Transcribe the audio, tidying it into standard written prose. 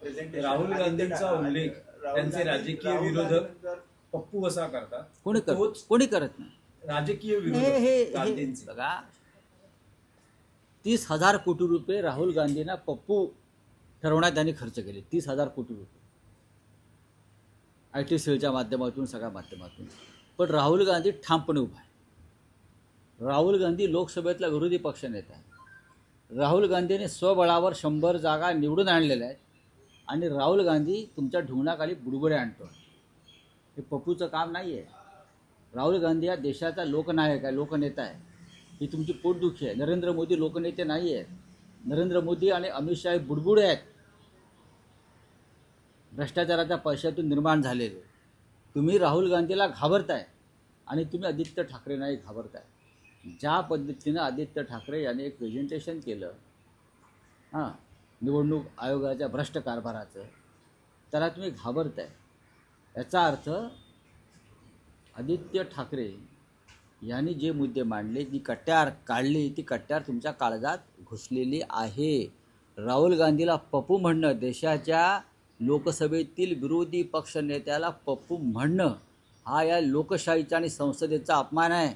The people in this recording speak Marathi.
राहुल गांधींचा उल्लेख त्यांचे राजकीय विरोधक पप्पू वसा करतात. कोणी करत नाही. राजकीय विरोधक गांधींचे बघा, 30,000 कोटी रुपये राहुल गांधींना पप्पू ठरवण्यात त्यांनी खर्च केले. 30,000 कोटी रुपये IT सेलच्या माध्यमातून, सगळ्या माध्यमातून. पण राहुल गांधी ठामपणे उभा आहे. राहुल गांधी लोकसभेतला विरोधी पक्षनेता आहे. राहुल गांधीने स्वबळावर 100 जागा निवडून आणलेल्या आहेत आणि राहुल गांधी तुमच्या ढुंगणाखाली बुडबुडे आणतो. हे पप्पूचं काम नाही आहे. राहुल गांधी हा देशाचा लोकनायक आहे, लोकनेता आहे. ही तुमची पोटदुखी आहे. नरेंद्र मोदी लोकनेते नाही आहेत. नरेंद्र मोदी आणि अमित शहा हे बुडबुडे आहेत, भ्रष्टाचाराच्या पैशातून निर्माण झालेले. तुम्ही राहुल गांधीला घाबरताय आणि तुम्ही आदित्य ठाकरेंनाही घाबरताय. ज्या पद्धतीनं आदित्य ठाकरे यांनी एक प्रेझेंटेशन केलं निवडणूक आयोगाच्या भ्रष्ट कारभाराचं, त्याला तुम्ही घाबरताय. याचा अर्थ आदित्य ठाकरे यांनी जे मुद्दे मांडले, जी कट्यार काढली, ती कट्यार तुमच्या काळजात घुसलेली आहे. राहुल गांधीला पप्पू म्हणणं, देशाच्या लोकसभेतील विरोधी पक्षनेत्याला पप्पू म्हणणं, हा या लोकशाहीचा आणि संसदेचा अपमान आहे.